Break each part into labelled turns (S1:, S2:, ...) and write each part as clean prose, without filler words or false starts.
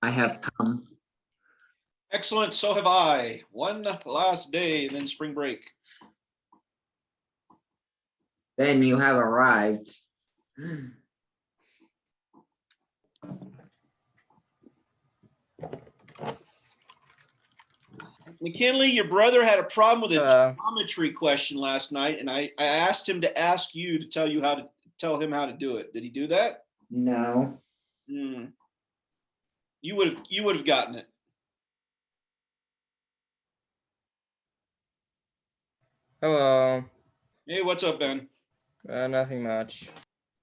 S1: I have come.
S2: Excellent. So have I. One last day and then spring break.
S1: Then you have arrived.
S2: McKinley, your brother had a problem with a geometry question last night, and I asked him to ask you to tell him how to do it. Did he do that?
S1: No.
S2: You would have gotten it.
S3: Hello.
S2: Hey, what's up, Ben?
S3: Nothing much.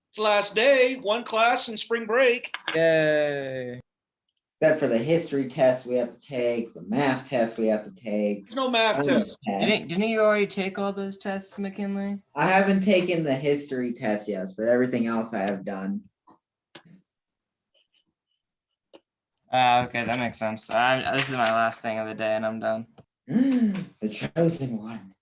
S2: It's the last day, one class and spring break.
S3: Yay.
S1: Except for the history test we have to take, the math test we have to take.
S2: No math test.
S3: Didn't you already take all those tests, McKinley?
S1: I haven't taken the history test yet, but everything else I have done.
S3: Okay, that makes sense. This is my last thing of the day, and I'm done.
S1: The chosen one.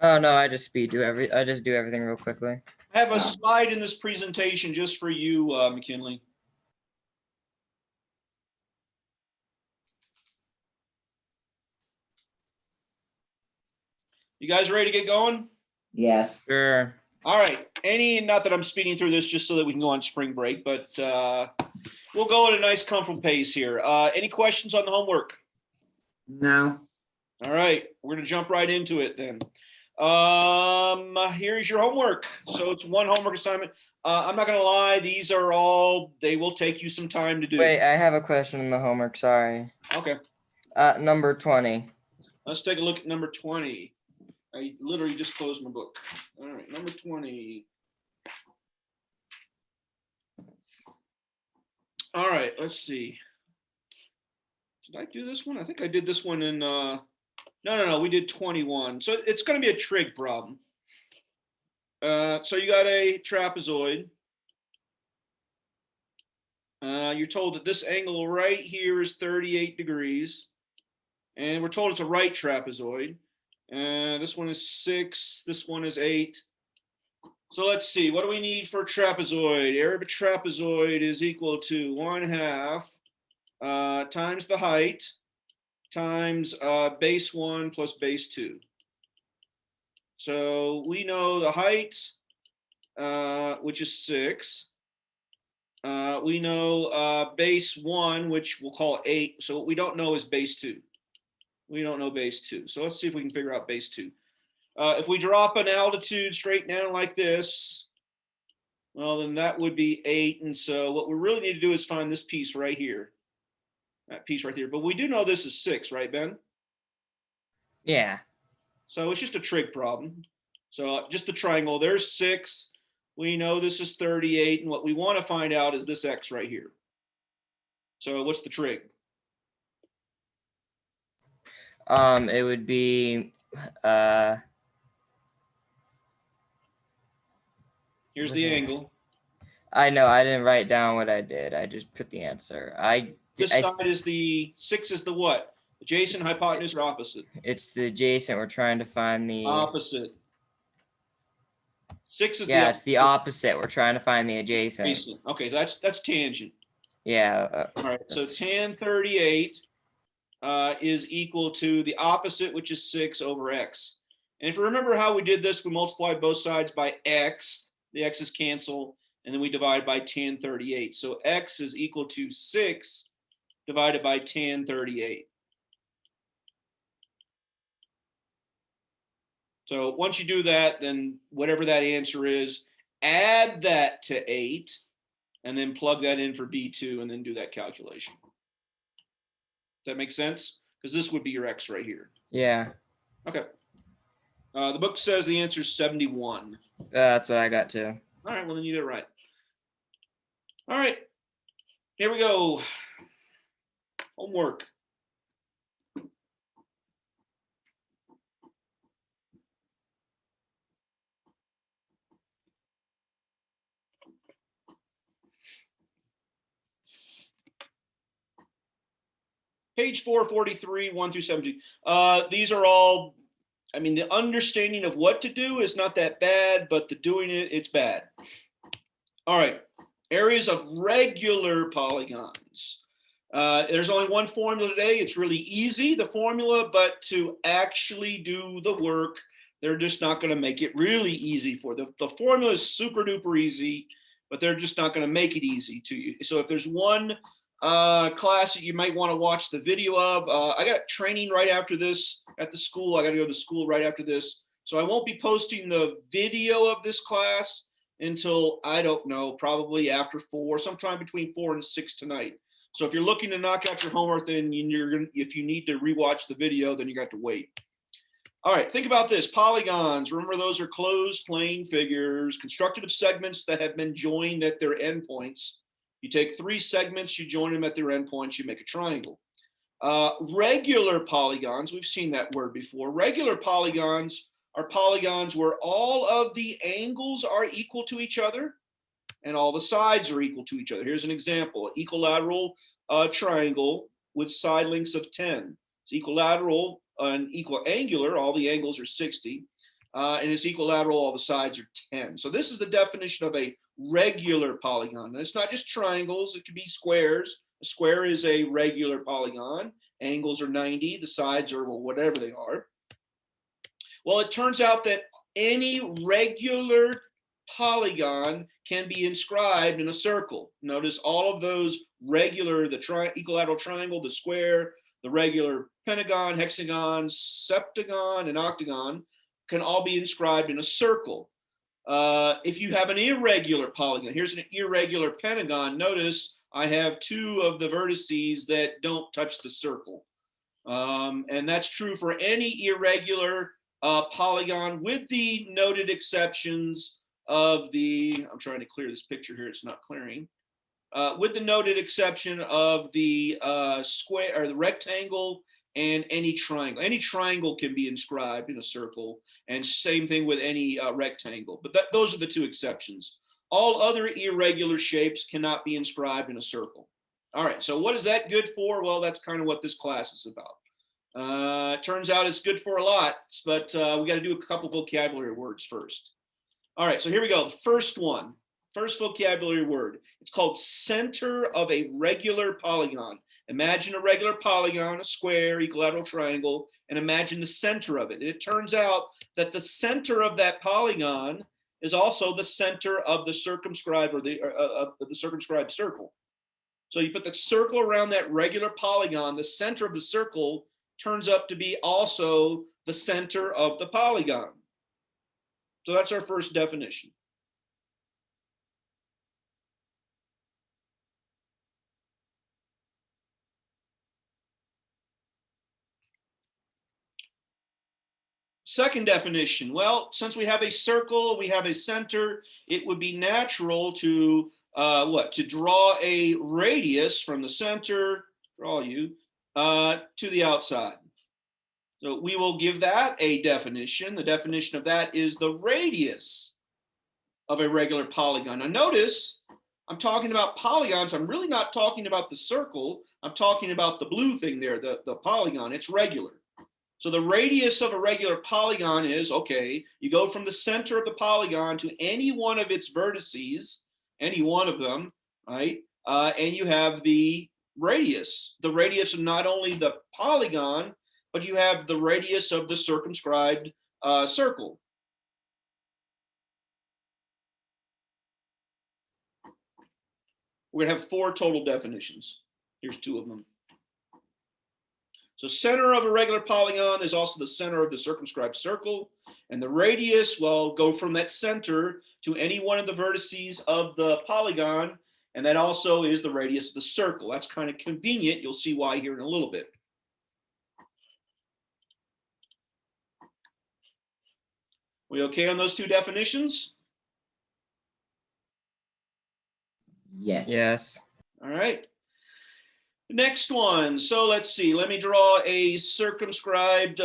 S3: Oh no, I just do everything real quickly.
S2: I have a slide in this presentation just for you, McKinley. You guys ready to get going?
S1: Yes.
S3: Sure.
S2: All right. Not that I'm speeding through this just so that we can go on spring break, but we'll go at a nice, comfortable pace here. Any questions on the homework?
S1: No.
S2: All right. We're going to jump right into it then. Here's your homework. So it's one homework assignment. I'm not going to lie. They will take you some time to do.
S3: Wait, I have a question in the homework. Sorry.
S2: Okay.
S3: Number 20.
S2: Let's take a look at number 20. I literally just closed my book. All right, number 20. All right, let's see. Did I do this one? I think I did this one in, no, we did 21. So it's going to be a trig problem. So you got a trapezoid. You're told that this angle right here is 38 degrees. And we're told it's a right trapezoid. This one is 6, this one is 8. So let's see, what do we need for a trapezoid? Area of a trapezoid is equal to 1/2 times the height times base 1 plus base 2. So we know the height, which is 6. We know base 1, which we'll call 8. So what we don't know is base 2. We don't know base 2. So let's see if we can figure out base 2. If we drop an altitude straight down like this, well, then that would be 8. And so what we really need to do is find this piece right here. That piece right here. But we do know this is 6, right, Ben?
S3: Yeah.
S2: So it's just a trig problem. So just the triangle, there's 6. We know this is 38. And what we want to find out is this x right here. So what's the trig?
S3: It would be
S2: Here's the angle.
S3: I know I didn't write down what I did. I just put the answer.
S2: This side is the 6 is the what? Adjacent, hypotenuse, or opposite?
S3: It's the adjacent. We're trying to find the
S2: opposite. 6 is
S3: it's the opposite. We're trying to find the adjacent.
S2: Okay, so that's tangent.
S3: Yeah.
S2: All right, so tan 38 is equal to the opposite, which is 6 over x. And if you remember how we did this, we multiplied both sides by x. The x's cancel, and then we divide by tan 38. So x is equal to 6 divided by tan 38. So once you do that, then whatever that answer is, add that to 8, and then plug that in for B2, and then do that calculation. Does that make sense? Because this would be your x right here.
S3: Yeah.
S2: Okay. The book says the answer is 71.
S3: That's what I got too.
S2: All right, well, then you did it right. All right, here we go. Homework. Page 443, 1 through 17. These are all, I mean, the understanding of what to do is not that bad, but the doing it, it's bad. All right, areas of regular polygons. There's only one formula today. It's really easy, the formula, but to actually do the work, they're just not going to make it really easy for you. The formula is super duper easy, but they're just not going to make it easy to you. So if there's one class that you might want to watch the video of, I got training right after this at the school. I got to go to school right after this. So I won't be posting the video of this class until, I don't know, probably after 4, sometime between 4 and 6 tonight. So if you're looking to knock out your homework, then if you need to rewatch the video, then you got to wait. All right, think about this. Polygons, remember those are closed plane figures constructed of segments that have been joined at their endpoints. You take 3 segments, you join them at their endpoints, you make a triangle. Regular polygons, we've seen that word before. Regular polygons are polygons where all of the angles are equal to each other and all the sides are equal to each other. Here's an example: equilateral triangle with side lengths of 10. It's equilateral and equal angular, all the angles are 60, and it's equilateral, all the sides are 10. So this is the definition of a regular polygon. And it's not just triangles, it could be squares. A square is a regular polygon. Angles are 90, the sides are, well, whatever they are. Well, it turns out that any regular polygon can be inscribed in a circle. Notice all of those regular, the equilateral triangle, the square, the regular pentagon, hexagon, septagon, and octagon can all be inscribed in a circle. If you have an irregular polygon, here's an irregular pentagon. Notice I have 2 of the vertices that don't touch the circle. And that's true for any irregular polygon, with the noted exceptions of the, I'm trying to clear this picture here, it's not clearing, with the noted exception of the square or the rectangle and any triangle. Any triangle can be inscribed in a circle, and same thing with any rectangle, but those are the 2 exceptions. All other irregular shapes cannot be inscribed in a circle. All right, so what is that good for? Well, that's kind of what this class is about. It turns out it's good for a lot, but we got to do a couple vocabulary words first. All right, so here we go. The first one, first vocabulary word. It's called center of a regular polygon. Imagine a regular polygon, a square, equilateral triangle, and imagine the center of it. And it turns out that the center of that polygon is also the center of the circumscribed, or the circumscribed circle. So you put the circle around that regular polygon, the center of the circle turns up to be also the center of the polygon. So that's our first definition. Second definition, well, since we have a circle, we have a center, it would be natural to to draw a radius from the center, to the outside. So we will give that a definition. The definition of that is the radius of a regular polygon. Now notice, I'm talking about polygons. I'm really not talking about the circle. I'm talking about the blue thing there, the polygon. It's regular. So the radius of a regular polygon is, okay, you go from the center of the polygon to any one of its vertices, any one of them, right? And you have the radius of not only the polygon, but you have the radius of the circumscribed circle. We're gonna have 4 total definitions. Here's 2 of them. So center of a regular polygon is also the center of the circumscribed circle. And the radius will go from that center to any one of the vertices of the polygon. And that also is the radius of the circle. That's kind of convenient. You'll see why here in a little bit. We okay on those 2 definitions?
S1: Yes.
S3: Yes.
S2: All right. Next one. So let's see. Let me draw a circumscribed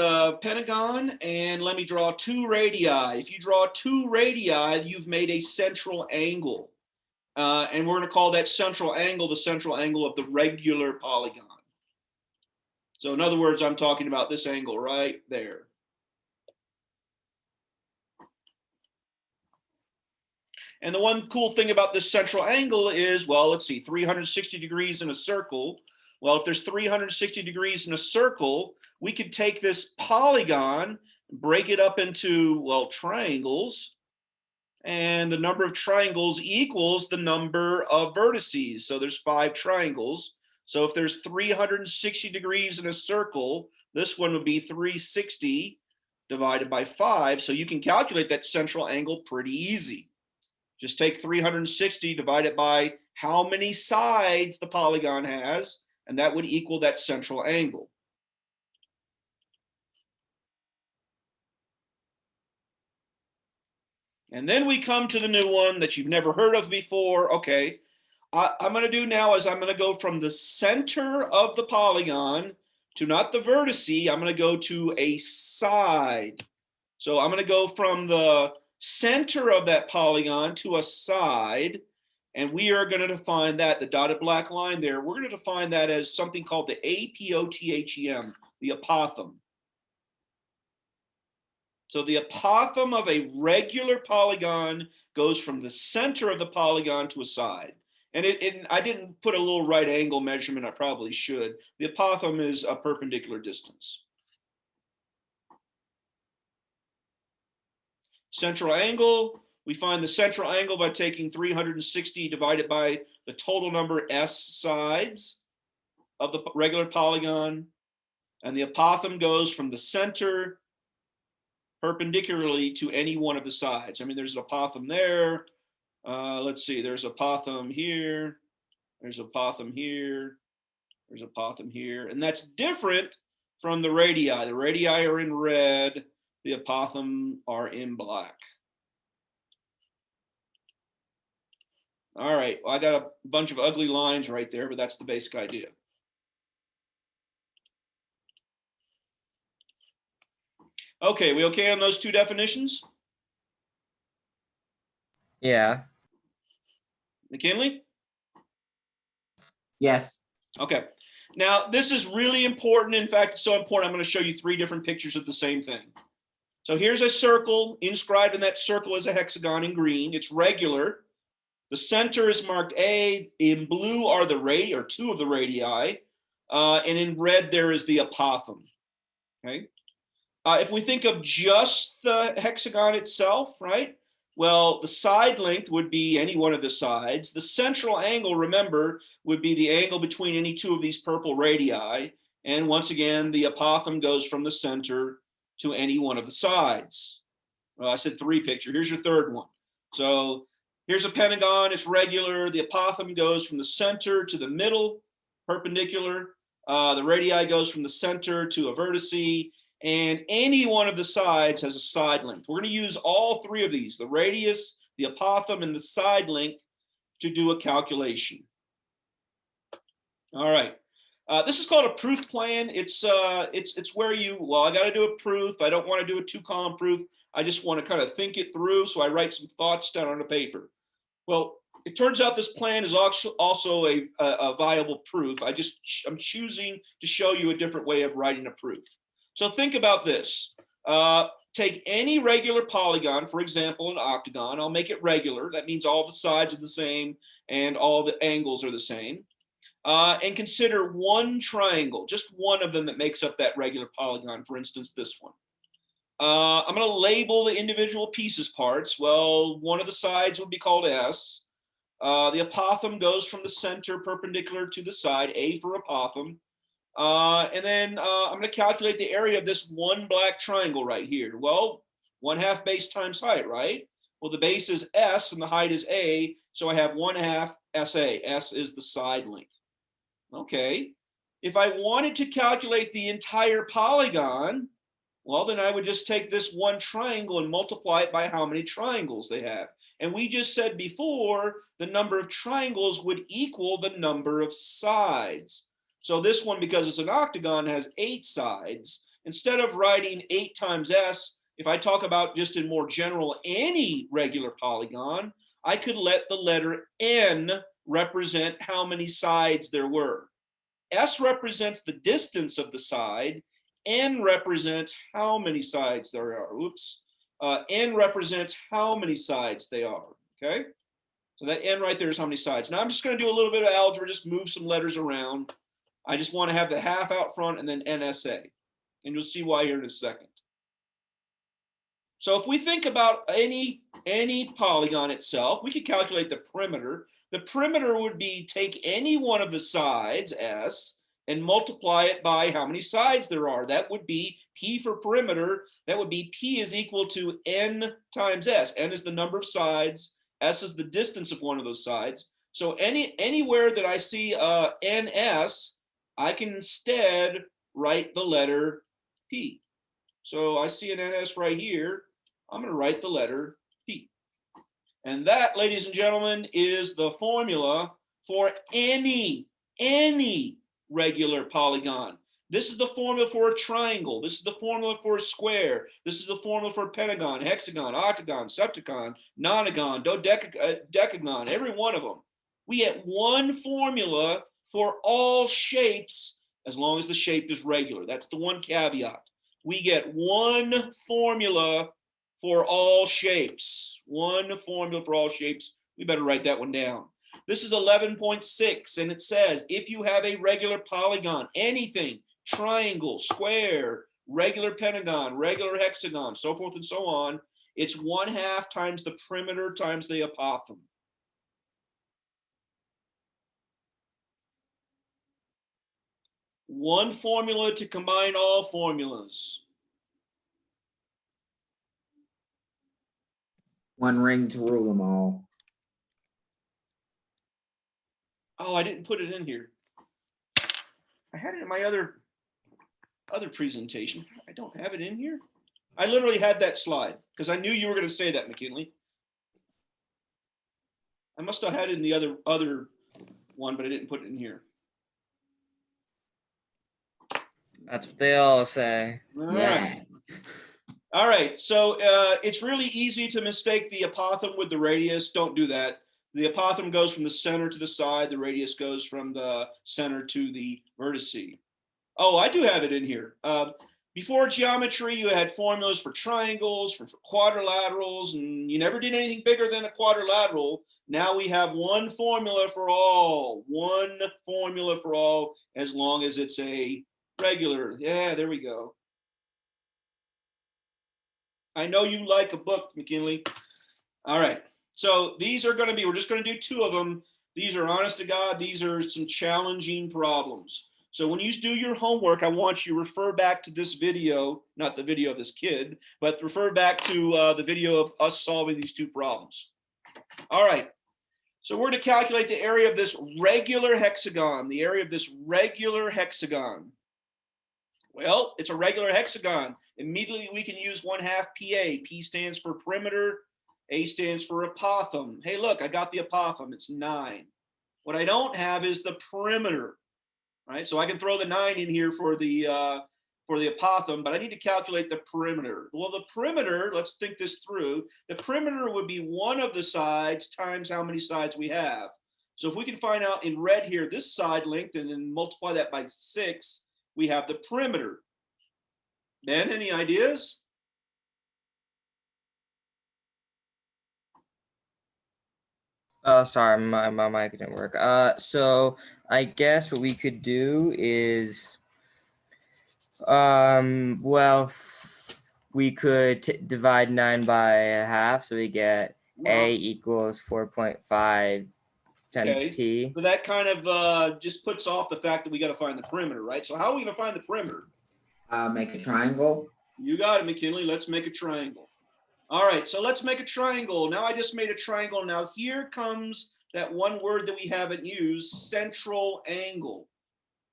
S2: pentagon, and let me draw 2 radii. If you draw 2 radii, you've made a central angle. And we're going to call that central angle the central angle of the regular polygon. So in other words, I'm talking about this angle right there. And the one cool thing about this central angle is, well, let's see, 360 degrees in a circle. Well, if there's 360 degrees in a circle, we could take this polygon, break it up into, well, triangles, and the number of triangles equals the number of vertices. So there's 5 triangles. So if there's 360 degrees in a circle, this one would be 360 divided by 5. So you can calculate that central angle pretty easy. Just take 360, divide it by how many sides the polygon has, and that would equal that central angle. And then we come to the new one that you've never heard of before. Okay, I'm going to do now is I'm going to go from the center of the polygon to not the vertice. I'm going to go to a side. So I'm going to go from the center of that polygon to a side. And we are going to define that, the dotted black line there, we're going to define that as something called the Apothem, the apothem. So the apothem of a regular polygon goes from the center of the polygon to a side. And I didn't put a little right angle measurement, I probably should. The apothem is a perpendicular distance. Central angle, we find the central angle by taking 360 divided by the total number S sides of the regular polygon. And the apothem goes from the center perpendicularly to any one of the sides. I mean, there's an apothem there. Let's see, there's apothem here. There's apothem here. There's apothem here. And that's different from the radii. The radii are in red. The apothem are in black. All right, well, I got a bunch of ugly lines right there, but that's the basic idea. Okay, we okay on those 2 definitions?
S3: Yeah.
S2: McKinley?
S1: Yes.
S2: Okay. Now, this is really important. In fact, it's so important, I'm going to show you 3 different pictures of the same thing. So here's a circle. Inscribed in that circle is a hexagon in green. It's regular. The center is marked A. In blue are the radii, or 2 of the radii. And in red, there is the apothem. Okay. If we think of just the hexagon itself, right? Well, the side length would be any one of the sides. The central angle, remember, would be the angle between any 2 of these purple radii. And once again, the apothem goes from the center to any one of the sides. Well, I said 3 picture. Here's your 3rd one. So here's a pentagon. It's regular. The apothem goes from the center to the middle, perpendicular. The radii goes from the center to a vertice. And any one of the sides has a side length. We're going to use all 3 of these, the radius, the apothem, and the side length, to do a calculation. All right. This is called a proof plan. It's where you, well, I got to do a proof. I don't want to do a 2-column proof. I just want to kind of think it through. So I write some thoughts down on a paper. Well, it turns out this plan is also a viable proof. I'm choosing to show you a different way of writing a proof. So think about this. Take any regular polygon, for example, an octagon. I'll make it regular. That means all the sides are the same and all the angles are the same. And consider one triangle, just one of them that makes up that regular polygon, for instance, this one. I'm going to label the individual pieces parts. Well, one of the sides would be called S. The apothem goes from the center perpendicular to the side, A for apothem. And then I'm going to calculate the area of this one black triangle right here. Well, 1/2 base times height, right? Well, the base is S and the height is A, so I have 1/2 SA. S is the side length. Okay. If I wanted to calculate the entire polygon, well, then I would just take this one triangle and multiply it by how many triangles they have. And we just said before, the number of triangles would equal the number of sides. So this one, because it's an octagon, has 8 sides. Instead of writing 8 times S, if I talk about just in more general, any regular polygon, I could let the letter N represent how many sides there were. S represents the distance of the side. N represents how many sides there are. Oops. N represents how many sides they are. Okay. So that N right there is how many sides. Now I'm just going to do a little bit of algebra, just move some letters around. I just want to have the half out front and then NSA. And you'll see why here in a second. So if we think about any polygon itself, we could calculate the perimeter. The perimeter would be take any one of the sides, S, and multiply it by how many sides there are. That would be P for perimeter. That would be P is equal to N times S. N is the number of sides. S is the distance of one of those sides. So anywhere that I see NS, I can instead write the letter P. So I see an NS right here. I'm going to write the letter P. And that, ladies and gentlemen, is the formula for any regular polygon. This is the formula for a triangle. This is the formula for a square. This is the formula for a pentagon, hexagon, octagon, septagon, nonagon, decagon, every one of them. We get one formula for all shapes as long as the shape is regular. That's the one caveat. We get one formula for all shapes. One formula for all shapes. We better write that one down. This is 11.6, and it says if you have a regular polygon, anything, triangle, square, regular pentagon, regular hexagon, so forth and so on, it's 1/2 times the perimeter times the apothem. One formula to combine all formulas.
S1: One ring to rule them all.
S2: Oh, I didn't put it in here. I had it in my other presentation. I don't have it in here. I literally had that slide because I knew you were going to say that, McKinley. I must have had it in the other one, but I didn't put it in here.
S3: That's what they all say.
S2: All
S1: Yeah.
S2: right. All right. So it's really easy to mistake the apothem with the radius. Don't do that. The apothem goes from the center to the side. The radius goes from the center to the vertice. Oh, I do have it in here. Before geometry, you had formulas for triangles, for quadrilaterals, and you never did anything bigger than a quadrilateral. Now we have one formula for all. One formula for all, as long as it's a regular. Yeah, there we go. I know you like a book, McKinley. All right. So these are going to be, we're just going to do 2 of them. These are, honest to God, these are some challenging problems. So when you do your homework, I want you to refer back to this video, not the video of this kid, but refer back to the video of us solving these 2 problems. All right. So we're going to calculate the area of this regular hexagon, the area of this regular hexagon. Well, it's a regular hexagon. Immediately we can use 1/2 PA. P stands for perimeter. A stands for apothem. Hey, look, I got the apothem. It's 9. What I don't have is the perimeter, right? So I can throw the 9 in here for the apothem, but I need to calculate the perimeter. Well, the perimeter, let's think this through. The perimeter would be one of the sides times how many sides we have. So if we can find out in red here, this side length, and then multiply that by 6, we have the perimeter. Ben, any ideas?
S3: Oh, sorry, my mic didn't work. So I guess what we could do is, well, we could divide 9 by 1/2, so we get A equals 4.5 times P.
S2: So that kind of just puts off the fact that we got to find the perimeter, right? So how are we going to find the perimeter?
S1: Make a triangle.
S2: You got it, McKinley. Let's make a triangle. All right, so let's make a triangle. Now I just made a triangle. Now here comes that one word that we haven't used, central angle.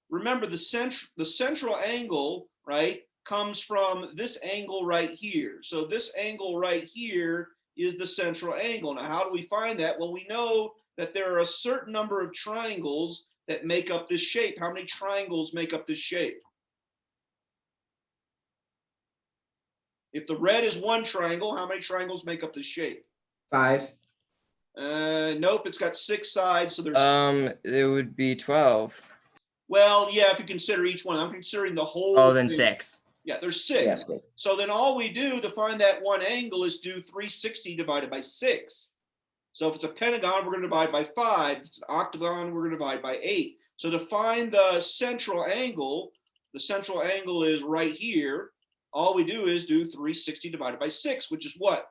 S2: Remember the central angle, right, comes from this angle right here. So this angle right here is the central angle. Now how do we find that? Well, we know that there are a certain number of triangles that make up this shape. How many triangles make up this shape? If the red is one triangle, how many triangles make up this shape?
S1: 5.
S2: Nope, it's got 6 sides, so there's
S3: it would be 12.
S2: Well, yeah, if you consider each one. I'm considering the whole
S3: Oh, then
S2: thing.
S3: 6.
S2: Yeah, there's 6.
S1: Yes.
S2: So then all we do to find that one angle is do 360 divided by 6. So if it's a pentagon, we're going to divide by 5. If it's an octagon, we're going to divide by 8. So to find the central angle is right here. All we do is do 360 divided by 6, which is what?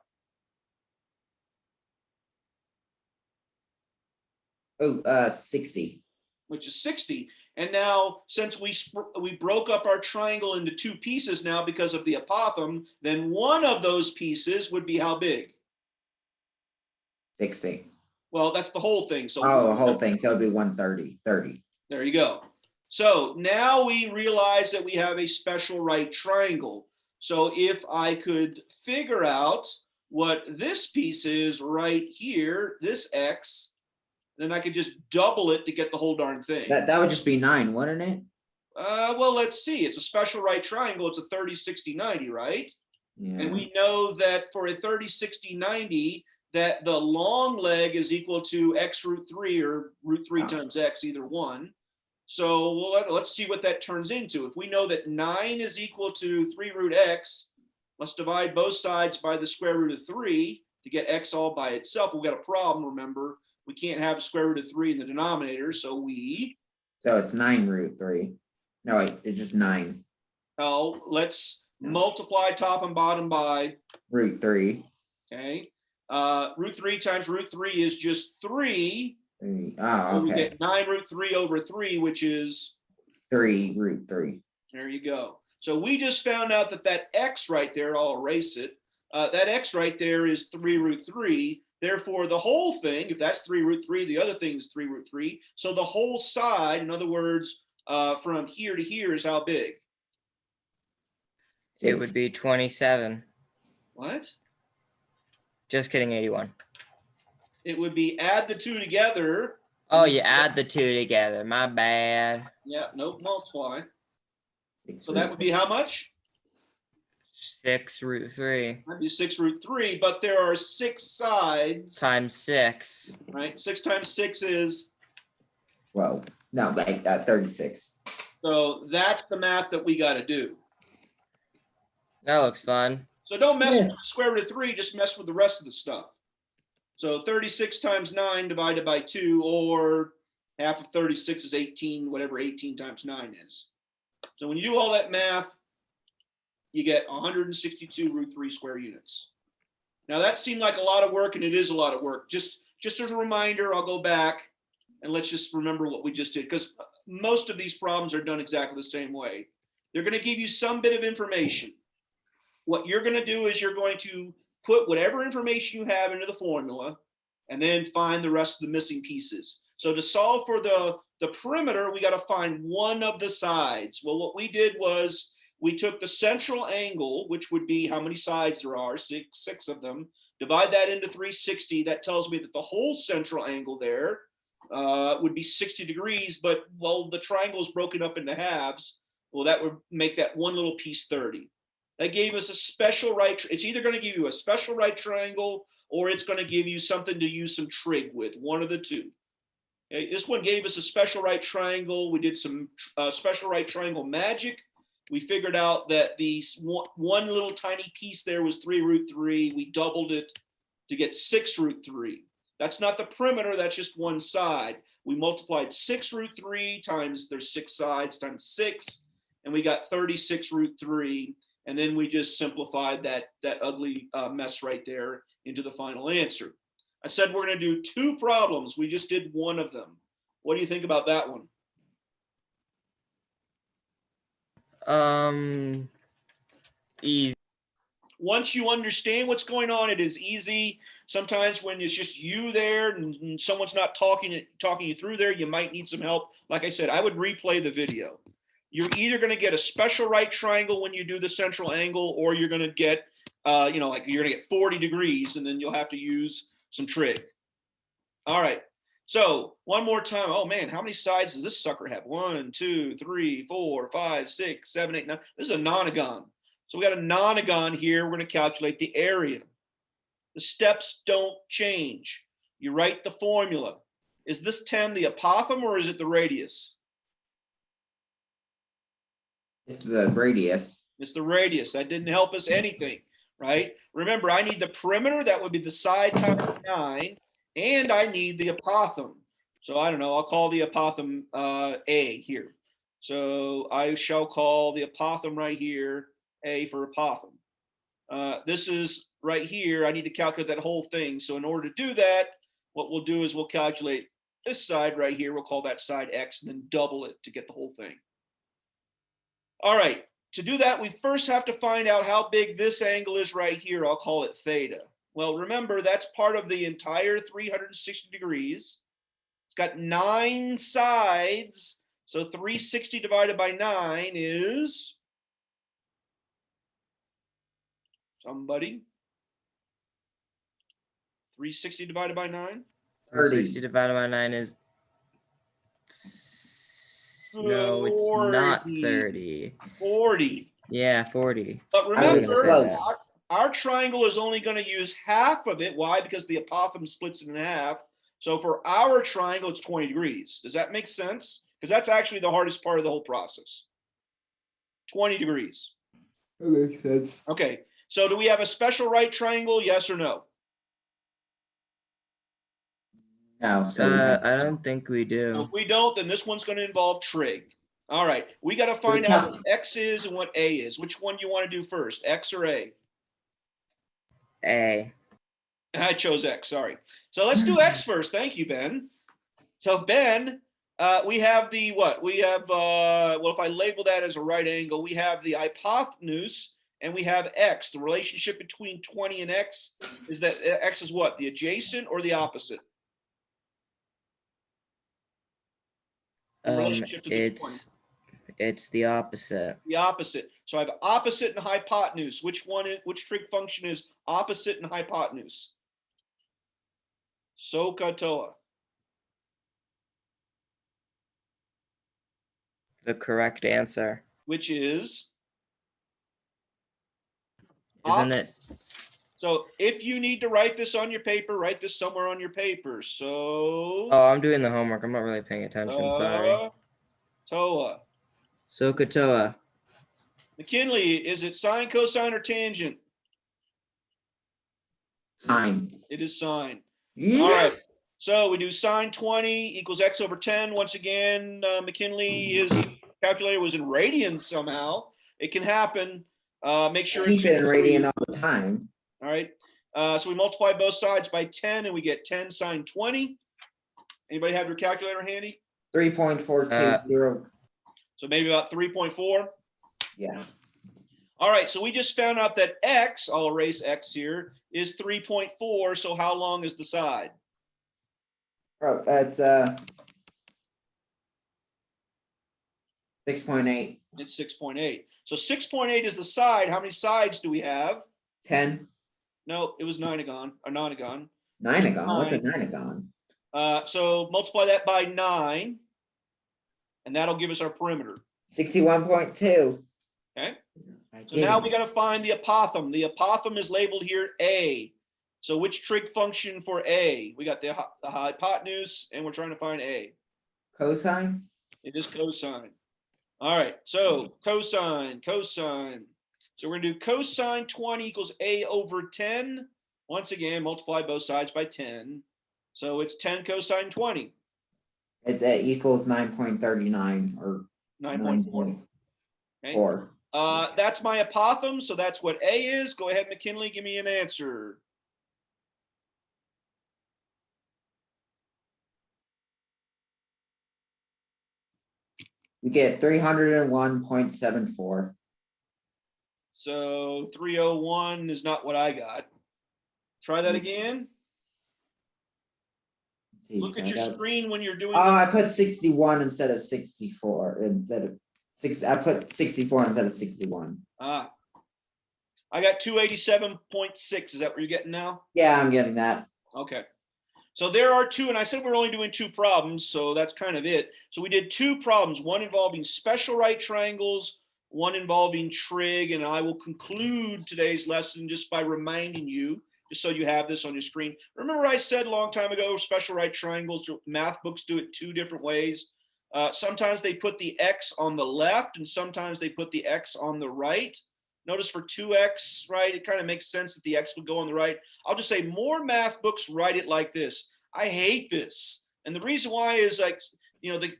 S1: Oh, 60.
S2: Which is 60. And now, since we broke up our triangle into two pieces now because of the apothem, then one of those pieces would be how big?
S1: 60.
S2: Well, that's the whole thing. So
S1: Oh, the whole thing. So it'd be 130. 30.
S2: there you go. So now we realize that we have a special right triangle. So if I could figure out what this piece is right here, this x, then I could just double it to get the whole darn thing.
S1: That would just be 9, wouldn't it?
S2: Well, let's see. It's a special right triangle. It's a 30, 60, 90, right?
S1: Yeah.
S2: And we know that for a 30, 60, 90, that the long leg is equal to x root 3 or root 3 times x, either one. So let's see what that turns into. If we know that 9 is equal to 3 root x, let's divide both sides by the square root of 3 to get x all by itself. We've got a problem, remember. We can't have square root of 3 in the denominator, so
S1: it's 9 root 3. No, wait, it's just 9.
S2: Oh, let's multiply top and bottom by
S1: root 3.
S2: Okay. Root 3 times root 3 is just 3.
S1: Oh,
S2: So we
S1: okay.
S2: get 9 root 3 over 3, which is
S1: 3 root 3.
S2: there you go. So we just found out that x right there, I'll erase it. That x right there is 3 root 3. Therefore, the whole thing, if that's 3 root 3, the other thing is 3 root 3. So the whole side, in other words, from here to here is how big?
S3: It would be 27.
S2: What?
S3: Just kidding, 81.
S2: It would be add the two together.
S3: Oh, you add the two together. My bad.
S2: Yeah, nope, multiply.
S1: 6
S2: So
S1: root
S2: that would be how much?
S3: 6 root 3
S2: That'd be 6 root 3, but there are 6 sides.
S3: times 6.
S2: Right? 6 times 6 is,
S1: 12. No, like 36.
S2: so that's the math that we got to do.
S3: That looks fun.
S2: So don't mess
S1: Yeah.
S2: with the square root of 3, just mess with the rest of the stuff. So 36 times 9 divided by 2, or half of 36 is 18, whatever 18 times 9 is. So when you do all that math, you get 162 root 3 square units. Now that seemed like a lot of work, and it is a lot of work. Just as a reminder, I'll go back and let's just remember what we just did, because most of these problems are done exactly the same way. They're going to give you some bit of information. What you're going to do is you're going to put whatever information you have into the formula and then find the rest of the missing pieces. So to solve for the perimeter, we got to find one of the sides. Well, what we did was we took the central angle, which would be how many sides there are, six of them, divide that into 360. That tells me that the whole central angle there would be 60 degrees, but well, the triangle is broken up into halves. Well, that would make that one little piece 30. That gave us a special right. It's either going to give you a special right triangle or it's going to give you something to use some trig with, one of the two. Okay, this one gave us a special right triangle. We did some special right triangle magic. We figured out that the one little tiny piece there was 3 root 3. We doubled it to get 6 root 3. That's not the perimeter, that's just one side. We multiplied 6 root 3 times there's 6 sides times 6, and we got 36 root 3. And then we just simplified that ugly mess right there into the final answer. I said we're going to do 2 problems. We just did one of them. What do you think about that one?
S3: Easy.
S2: Once you understand what's going on, it is easy. Sometimes when it's just you there and someone's not talking you through there, you might need some help. Like I said, I would replay the video. You're either going to get a special right triangle when you do the central angle, or you're going to get, like you're going to get 40 degrees, and then you'll have to use some trig. All right. So one more time. Oh man, how many sides does this sucker have? 1, 2, 3, 4, 5, 6, 7, 8, 9. This is a nonagon. So we got a nonagon here. We're going to calculate the area. The steps don't change. You write the formula. Is this 10 the apothem or is it the radius?
S1: It's the radius.
S2: It's the radius. That didn't help us anything, right? Remember, I need the perimeter. That would be the side times 9. And I need the apothem. So I don't know, I'll call the apothem A here. So I shall call the apothem right here A for apothem. This is right here. I need to calculate that whole thing. So in order to do that, what we'll do is we'll calculate this side right here. We'll call that side X and then double it to get the whole thing. All right. To do that, we first have to find out how big this angle is right here. I'll call it theta. Well, remember, that's part of the entire 360 degrees. It's got 9 sides. So 360 divided by 9 is, somebody, 360 divided by 9?
S3: 60 divided by 9 is, no, it's not 30.
S2: 40.
S3: Yeah, 40.
S2: But
S1: I was
S2: remember,
S1: close.
S2: our triangle is only going to use half of it. Why? Because the apothem splits it in half. So for our triangle, it's 20 degrees. Does that make sense? Because that's actually the hardest part of the whole process. 20 degrees.
S1: That makes sense.
S2: Okay. So do we have a special right triangle? Yes or no?
S1: No, so we have-
S3: I don't think we
S2: So
S3: do.
S2: if we don't, then this one's going to involve trig. All right. We got to find out what X is and what A is. Which one do you want to do first, X or A?
S3: A.
S2: I chose X, sorry. So let's do X first. Thank you, Ben. So Ben, we have the what? We have, well, if I label that as a right angle, we have the hypotenuse and we have X. The relationship between 20 and X is that X is what? The adjacent or the opposite? The relationship to the 20.
S3: It's the opposite.
S2: The opposite. So I have opposite and hypotenuse. Which trig function is opposite and hypotenuse? SOHCAHTOA.
S3: The correct answer.
S2: Which is?
S3: Isn't it?
S2: So if you need to write this on your paper, write this somewhere on your paper. So.
S3: Oh, I'm doing the homework. I'm not really paying attention. Sorry.
S2: TOA.
S3: SOHCAHTOA.
S2: McKinley, is it sine, cosine, or tangent?
S1: Sine.
S2: It is sine.
S1: Yeah.
S2: All right. So we do sine 20 equals x over 10. Once again, McKinley, his calculator was in radians somehow. It can happen. Make sure
S1: Keep it in radian all the time.
S2: All right. So we multiply both sides by 10 and we get 10 sine 20. Anybody have your calculator handy?
S1: 3.420.
S2: So maybe about 3.4.
S1: Yeah.
S2: All right. So we just found out that x, I'll erase x here, is 3.4. So how long is the side?
S1: Oh, that's 6.8.
S2: It's 6.8. So 6.8 is the side. How many sides do we have?
S1: 10.
S2: No, it was nonagon or nonagon.
S1: Ninagon. What's a ninagon?
S2: So multiply that by 9, and that'll give us our perimeter.
S1: 61.2.
S2: Okay. So now we got to find the apothem. The apothem is labeled here A. So which trig function for A? We got the hypotenuse, and we're trying to find A.
S1: Cosine?
S2: It is cosine. All right. So cosine. So we're going to do cosine 20 equals A over 10. Once again, multiply both sides by 10. So it's 10 cosine 20.
S1: It's equals 9.39 or
S2: 9.4. Okay.
S1: 4.
S2: That's my apothem. So that's what A is. Go ahead, McKinley. Give me an answer.
S1: We get 301.74.
S2: So 301 is not what I got. Try that again.
S1: Let's see,
S2: Look
S1: so
S2: at your screen when you're doing.
S1: Oh, I put 61 instead of 64. Instead of 6, I put 64 instead of 61.
S2: I got 287.6. Is that where you're getting now?
S1: Yeah, I'm getting that.
S2: Okay. So there are 2, and I said we're only doing 2 problems, so that's kind of it. So we did 2 problems, one involving special right triangles, one involving trig, and I will conclude today's lesson just by reminding you, just so you have this on your screen. Remember I said a long time ago, special right triangles, math books do it 2 different ways. Sometimes they put the X on the left, and sometimes they put the X on the right. Notice for 2x, right, it kind of makes sense that the X would go on the right. I'll just say more math books write it like this. I hate this. And the reason why is like,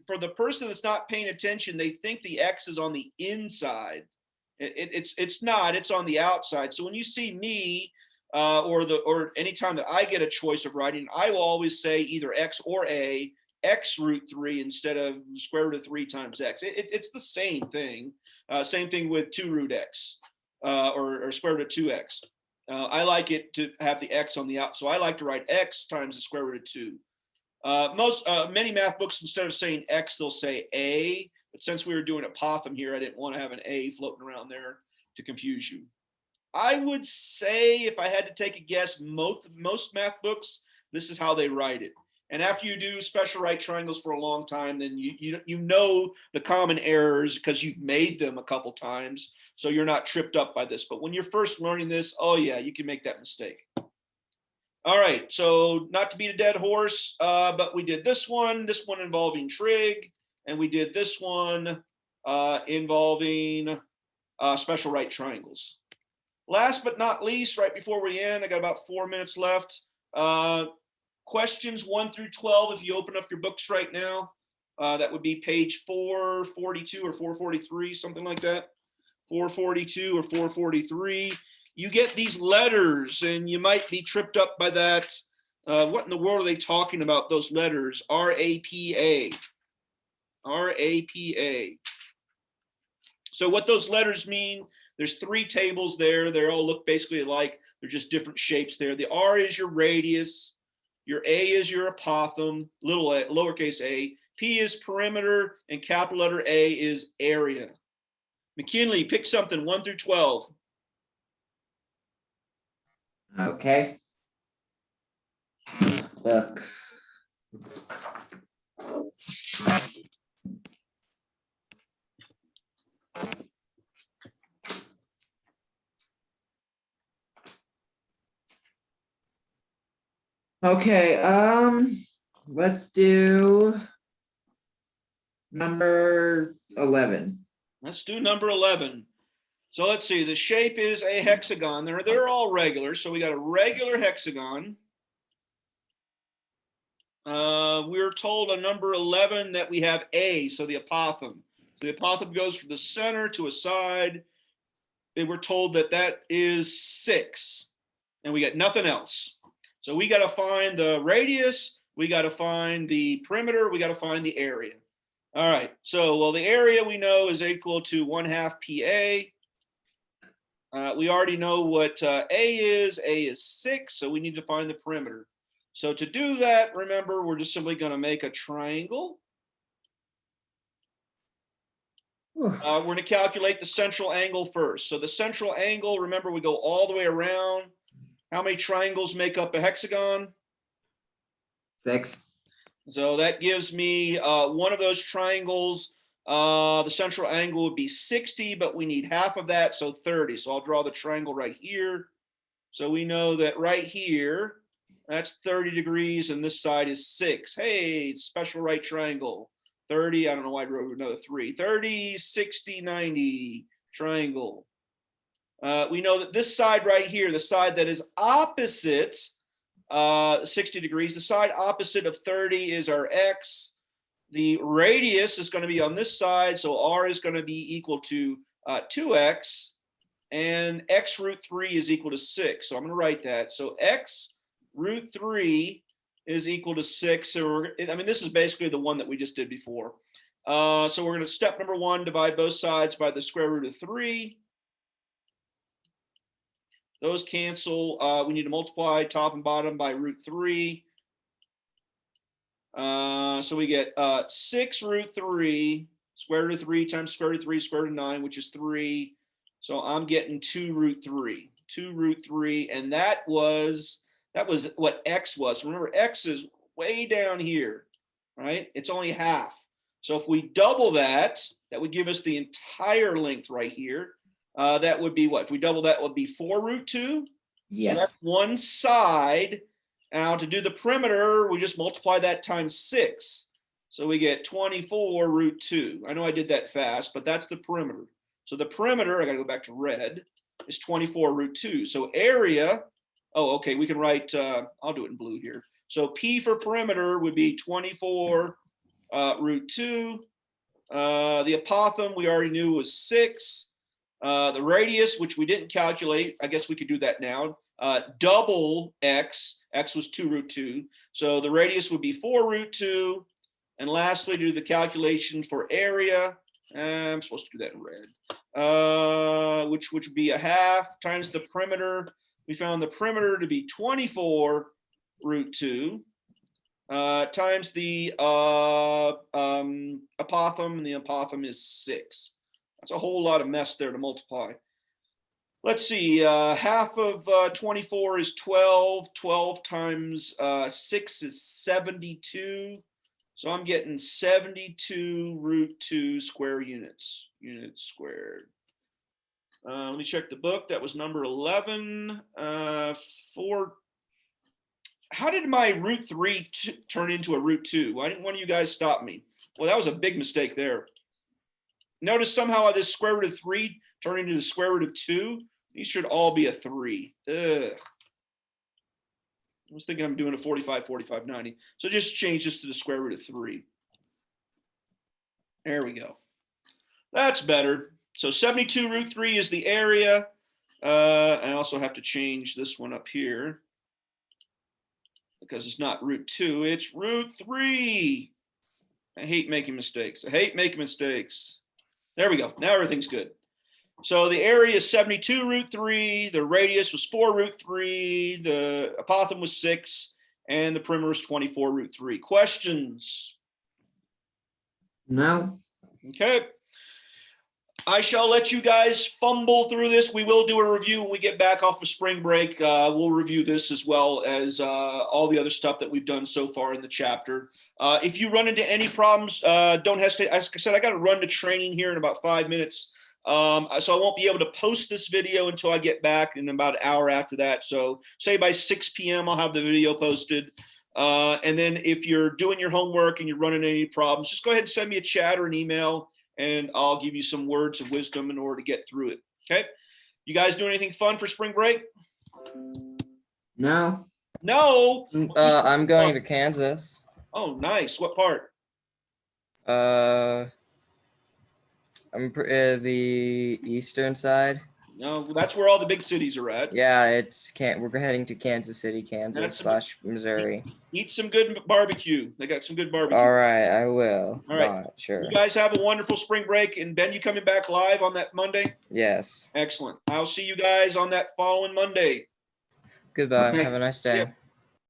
S2: for the person that's not paying attention, they think the X is on the inside. It's not, it's on the outside. So when you see me, or anytime that I get a choice of writing, I will always say either X or A, X root 3 instead of square root of 3 times X. It's the same thing. Same thing with 2 root X, or square root of 2X. I like it to have the X on the out. So I like to write X times the square root of 2. Many math books, instead of saying X, they'll say A. But since we were doing Apothem here, I didn't want to have an A floating around there to confuse you. I would say, if I had to take a guess, most math books, this is how they write it. And after you do special right triangles for a long time, then you know the common errors because you've made them a couple times, so you're not tripped up by this. But when you're first learning this, oh yeah, you can make that mistake. All right, so not to beat a dead horse, but we did this one involving trig, and we did this one involving special right triangles. Last but not least, right before we end, I got about 4 minutes left. Questions 1 through 12, if you open up your books right now, that would be page 442 or 443, something like that. 442 or 443. You get these letters and you might be tripped up by that. What in the world are they talking about, those letters? R-A-P-A. R-A-P-A. So what those letters mean, there's 3 tables there. They all look basically alike. They're just different shapes there. The R is your radius. Your A is your apothem, little a, lowercase a. P is perimeter, and capital letter A is area. McKinley, pick something 1 through 12.
S1: Okay. Look. Okay, let's do number 11.
S2: Let's do number 11. So let's see, the shape is a hexagon. They're all regular. So we got a regular hexagon. We're told on number 11 that we have A, so the apothem. So the apothem goes from the center to a side. They were told that that is 6, and we got nothing else. So we got to find the radius, we got to find the perimeter, we got to find the area. All right, so, well, the area we know is equal to 1/2 PA. We already know what A is 6, so we need to find the perimeter. So to do that, remember, we're just simply going to make a triangle. We're going to calculate the central angle first. So the central angle, remember, we go all the way around. How many triangles make up a hexagon?
S1: 6.
S2: So that gives me one of those triangles. The central angle would be 60, but we need half of that, so 30. So I'll draw the triangle right here. So we know that right here, that's 30 degrees, and this side is 6. Hey, special right triangle. 30, I don't know why I wrote another 3. 30, 60, 90, triangle. We know that this side right here, the side that is opposite 60 degrees, the side opposite of 30 is our X. The radius is going to be on this side, so R is going to be equal to 2X, and X root 3 is equal to 6. So I'm going to write that. So X root 3 is equal to 6. So this is basically the one that we just did before. So we're going to, step number 1, divide both sides by the square root of 3. Those cancel. We need to multiply top and bottom by root 3. So we get 6 root 3, square root of 3 times square root of 3, square root of 9, which is 3. So I'm getting 2 root 3, 2 root 3. And that was what X was. Remember, X is way down here, right? It's only half. So if we double that, that would give us the entire length right here. That would be what? If we double that, would be 4 root 2.
S1: Yes.
S2: So that's one side. Now to do the perimeter, we just multiply that times 6. So we get 24 root 2. I know I did that fast, but that's the perimeter. So the perimeter, I got to go back to red, is 24 root 2. So area, oh, okay, we can write, I'll do it in blue here. So P for perimeter would be 24 root 2. The apothem we already knew was 6. The radius, which we didn't calculate, I guess we could do that now. Double x, x was 2 root 2. So the radius would be 4 root 2. And lastly, do the calculation for area. I'm supposed to do that in red, which would be a half times the perimeter. We found the perimeter to be 24 root 2 times the apothem, and the apothem is 6. That's a whole lot of mess there to multiply. Let's see, half of 24 is 12. 12 times 6 is 72. So I'm getting 72 root 2 square units squared. Let me check the book. That was number 11. How did my root 3 turn into a root 2? Why didn't one of you guys stop me? Well, that was a big mistake there. Notice somehow this square root of 3 turned into the square root of 2. These should all be a 3. Ugh. I was thinking I'm doing a 45, 45, 90. So just change this to the square root of 3. There we go. That's better. So 72 root 3 is the area. I also have to change this one up here because it's not root 2, it's root 3. I hate making mistakes. I hate making mistakes. There we go. Now everything's good. So the area is 72 root 3, the radius was 4 root 3, the apothem was 6, and the perimeter is 24 root 3. Questions?
S1: No.
S2: Okay. I shall let you guys fumble through this. We will do a review when we get back off of spring break. We'll review this as well as all the other stuff that we've done so far in the chapter. If you run into any problems, don't hesitate. As I said, I got to run to training here in about 5 minutes. So I won't be able to post this video until I get back in about an hour after that. So say by 6 p.m. I'll have the video posted. And then if you're doing your homework and you're running into any problems, just go ahead and send me a chat or an email, and I'll give you some words of wisdom in order to get through it. Okay. You guys doing anything fun for spring break?
S1: No.
S2: No.
S3: I'm going to Kansas.
S2: Oh, nice. What part?
S3: I'm the eastern side.
S2: No, that's where all the big cities are at.
S3: Yeah, we're heading to Kansas City, Kansas / Missouri.
S2: Eat some good barbecue. They got some good barbecue.
S3: All right, I will.
S2: All right.
S3: Not sure.
S2: You guys have a wonderful spring break. And Ben, you coming back live on that Monday?
S3: Yes.
S2: Excellent. I'll see you guys on that following Monday.
S3: Goodbye.
S1: Okay.
S3: Have a nice day.
S2: Yeah.